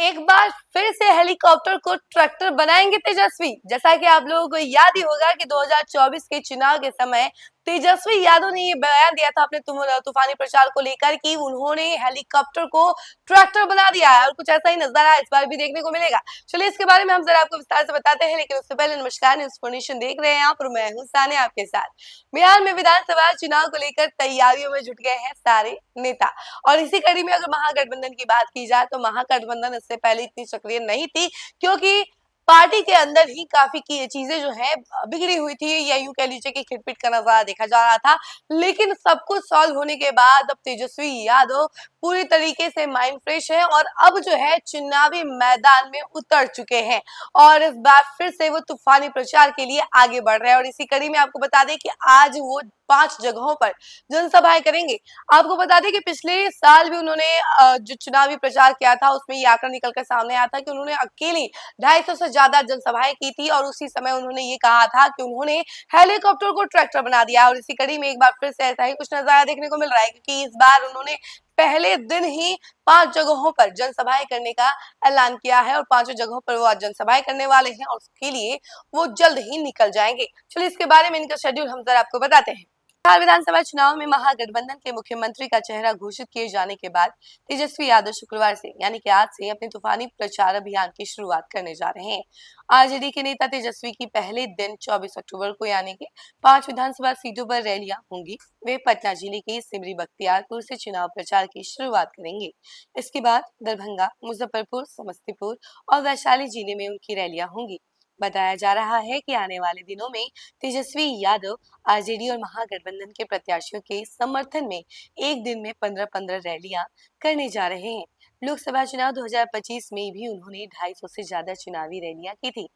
एक बार फिर से हेलीकॉप्टर को ट्रैक्टर बनाएंगे तेजस्वी। जैसा कि आप लोगों को याद ही होगा कि 2024 के चुनाव के समय तेजस्वी यादव ने ये बयान दिया था अपने तूफानी प्रचार को लेकर कि उन्होंने हेलीकॉप्टर को ट्रैक्टर बना दिया है और कुछ ऐसा ही नजर इस बार भी देखने को मिलेगा। चलिए इसके बारे में हम जरा आपको विस्तार से बताते हैं, लेकिन उससे पहले नमस्कार, न्यूज फॉर्नेशन देख रहे हैं आप और मैं हूं सानिया आपके साथ। बिहार में विधानसभा चुनाव को लेकर तैयारियों में जुट गए हैं सारे नेता और इसी कड़ी में अगर महागठबंधन की बात की जाए तो महागठबंधन इससे पहले इतनी सक्रिय नहीं थी, क्योंकि पार्टी के अंदर ही काफी की चीजें जो है बिगड़ी हुई थी या यूं कह लीजिए कि खिटपिट का नजारा देखा जा रहा था। लेकिन सब कुछ सॉल्व होने के बाद अब तेजस्वी यादव पूरी तरीके से माइंड फ्रेश है और अब जो है चुनावी मैदान में उतर चुके हैं और इस बार फिर से वो तूफानी प्रचार के लिए आगे बढ़ रहे हैं। और इसी कड़ी में आपको बता दें कि आज वो 5 जगहों पर जनसभाएं करेंगे। आपको बता दें कि पिछले साल भी उन्होंने जो चुनावी प्रचार किया था उसमें ये आंकड़ा निकल कर सामने आया था कि उन्होंने अकेले 250 से ज्यादा जनसभाएं की थी और उसी समय उन्होंने ये कहा था कि उन्होंने हेलीकॉप्टर को ट्रैक्टर बना दिया। और इसी कड़ी में एक बार फिर से ऐसा ही कुछ नजारा देखने को मिल रहा है, क्योंकि इस बार उन्होंने पहले दिन ही 5 जगहों पर जनसभाएं करने का ऐलान किया है और 5 जगहों पर वो आज जनसभाएं करने वाले हैं और उसके लिए वो जल्द ही निकल जाएंगे। चलिए इसके बारे में इनका शेड्यूल हम जरा आपको बताते हैं। बिहार विधानसभा चुनाव में महागठबंधन के मुख्यमंत्री का चेहरा घोषित किए जाने के बाद तेजस्वी यादव शुक्रवार से यानी कि आज से अपने तूफानी प्रचार अभियान की शुरुआत करने जा रहे हैं। आरजेडी के नेता तेजस्वी की पहले दिन 24 अक्टूबर को यानी कि 5 विधानसभा सीटों पर रैलियां होंगी। वे पटना जिले के सिमरी बख्तियारपुर से चुनाव प्रचार की शुरुआत करेंगे। इसके बाद दरभंगा, मुजफ्फरपुर, समस्तीपुर और वैशाली जिले में उनकी रैलियां होंगी। बताया जा रहा है कि आने वाले दिनों में तेजस्वी यादव आरजेडी और महागठबंधन के प्रत्याशियों के समर्थन में एक दिन में 15-15 रैलियां करने जा रहे हैं। लोकसभा चुनाव 2025 में भी उन्होंने 250 से ज्यादा चुनावी रैलियां की थी।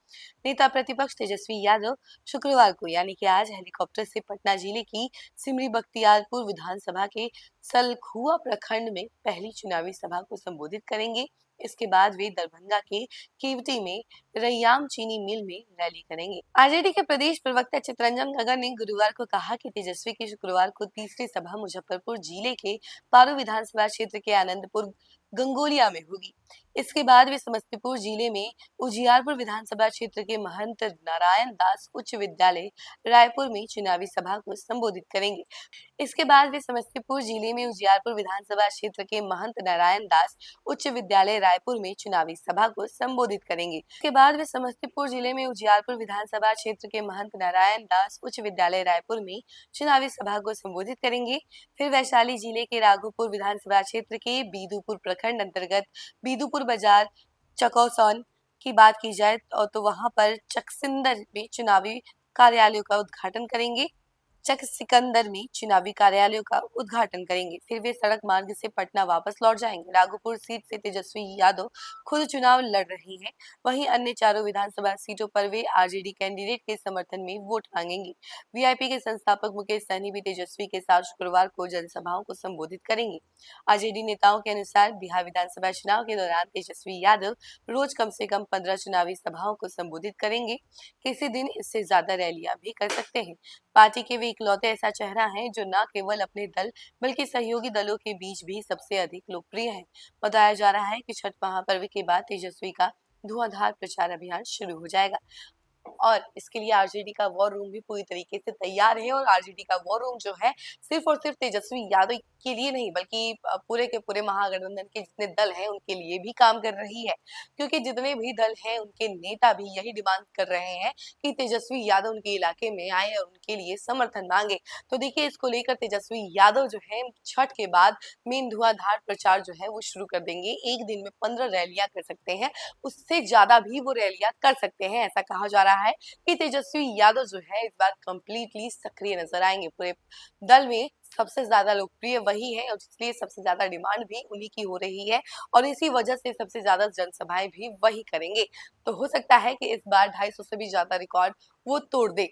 नेता प्रतिपक्ष तेजस्वी यादव शुक्रवार को यानी कि आज हेलीकॉप्टर से पटना जिले की सिमरी बख्तियारपुर विधानसभा के सलखुआ प्रखंड में पहली चुनावी सभा को संबोधित करेंगे। इसके बाद वे दरभंगा के केवटी में रैयाम चीनी मिल में रैली करेंगे। आरजेडी के प्रदेश प्रवक्ता चितरंजन गगन ने गुरुवार को कहा कि तेजस्वी की शुक्रवार को तीसरी सभा मुजफ्फरपुर जिले के पारू विधानसभा क्षेत्र के आनंदपुर गंगोलिया में होगी। इसके बाद वे समस्तीपुर जिले में उजियारपुर विधानसभा क्षेत्र के महंत नारायण दास उच्च विद्यालय रायपुर में चुनावी सभा को संबोधित करेंगे। इसके बाद वे समस्तीपुर जिले में उजियारपुर विधानसभा क्षेत्र के महंत नारायण दास उच्च विद्यालय रायपुर में चुनावी सभा को संबोधित करेंगे। इसके बाद वे समस्तीपुर जिले में उजियारपुर विधानसभा क्षेत्र के महंत नारायण दास उच्च विद्यालय रायपुर में चुनावी सभा को संबोधित करेंगे। फिर वैशाली जिले के राघोपुर विधानसभा क्षेत्र के बीदुपुर प्रखंड अंतर्गत बीदुपुर बाजार चकौसौन की बात की जाए तो वहां पर चकसिंदर में चुनावी कार्यालयों का उद्घाटन करेंगे। चक सिकंदर में चुनावी कार्यालयों का उद्घाटन करेंगे। फिर वे सड़क मार्ग से पटना वापस लौट जाएंगे। राघोपुर सीट से तेजस्वी यादव खुद चुनाव लड़ रही हैं। वहीं अन्य चारों विधानसभा सीटों पर वे आरजेडी कैंडिडेट के समर्थन में वोट मांगेंगे। वीआईपी के संस्थापक मुकेश सहनी भी तेजस्वी के साथ शुक्रवार को जनसभाओं को संबोधित करेंगे। आरजेडी नेताओं के अनुसार बिहार विधानसभा चुनाव के दौरान तेजस्वी यादव रोज कम से कम 15 चुनावी सभाओं को संबोधित करेंगे। किसी दिन इससे ज्यादा रैलियां भी कर सकते हैं। पार्टी के वे इकलौते ऐसा चेहरा है जो न केवल अपने दल बल्कि सहयोगी दलों के बीच भी सबसे अधिक लोकप्रिय है। बताया जा रहा है कि छठ महापर्व के बाद तेजस्वी का धुआंधार प्रचार अभियान शुरू हो जाएगा और इसके लिए आरजेडी का वॉर रूम भी पूरी तरीके से तैयार है। और आरजेडी का वॉर रूम जो है सिर्फ और सिर्फ तेजस्वी यादव के लिए नहीं बल्कि पूरे के पूरे महागठबंधन के जितने दल हैं उनके लिए भी काम कर रही है, क्योंकि जितने भी दल हैं उनके नेता भी यही डिमांड कर रहे हैं कि तेजस्वी यादव उनके इलाके में आए और उनके लिए समर्थन मांगे। तो देखिए इसको लेकर तेजस्वी यादव जो है छठ के बाद मेन धुआंधार प्रचार जो है वो शुरू कर देंगे। एक दिन में 15 रैलियां कर सकते हैं, उससे ज्यादा भी वो रैलियां कर सकते हैं। ऐसा कहा जा रहा है कि तेजस्वी यादव जो है इस बार कंप्लीटली सक्रिय नजर आएंगे। पूरे दल में सबसे ज्यादा लोकप्रिय वही है और इसलिए सबसे ज्यादा डिमांड भी उन्हीं की हो रही है और इसी वजह से सबसे ज्यादा जनसभाएं भी वही करेंगे। तो हो सकता है कि इस बार 250 से भी ज्यादा रिकॉर्ड वो तोड़ दे,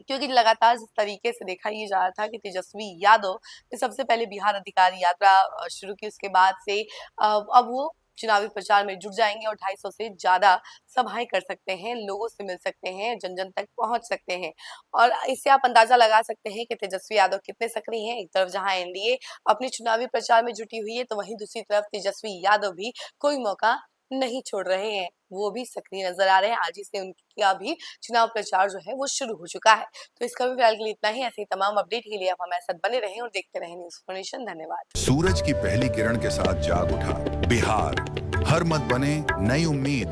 क्योंकि लगातार जिस तरीके से देखा ये जा रहा था कि तेजस्वी यादव ने सबसे पहले बिहार अधिकार यात्रा शुरू की, उसके बाद से अब वो चुनावी प्रचार में जुट जाएंगे और 250 से ज्यादा सभाएं कर सकते हैं, लोगों से मिल सकते हैं, जन जन तक पहुंच सकते हैं। और इससे आप अंदाजा लगा सकते हैं कि तेजस्वी यादव कितने सक्रिय हैं। एक तरफ जहां एनडीए अपने चुनावी प्रचार में जुटी हुई है तो वहीं दूसरी तरफ तेजस्वी यादव भी कोई मौका नहीं छोड़ रहे हैं, वो भी सक्रिय नजर आ रहे हैं। आज ही से उनका भी चुनाव प्रचार जो है वो शुरू हो चुका है। तो इसका भी फिलहाल के लिए इतना ही। ऐसे ही तमाम अपडेट के लिए आप हमारे साथ बने रहें और देखते रहें न्यूज़ फॉर नेशन। धन्यवाद। सूरज की पहली किरण के साथ जाग उठा बिहार, हर मत बने नई उम्मीद,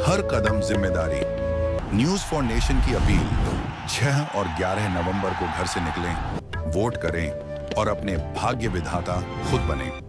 हर कदम जिम्मेदारी। न्यूज़ फॉर नेशन की अपील, 6 और 11 नवंबर को घर से निकलें, वोट करें और अपने भाग्य विधाता खुद बनें।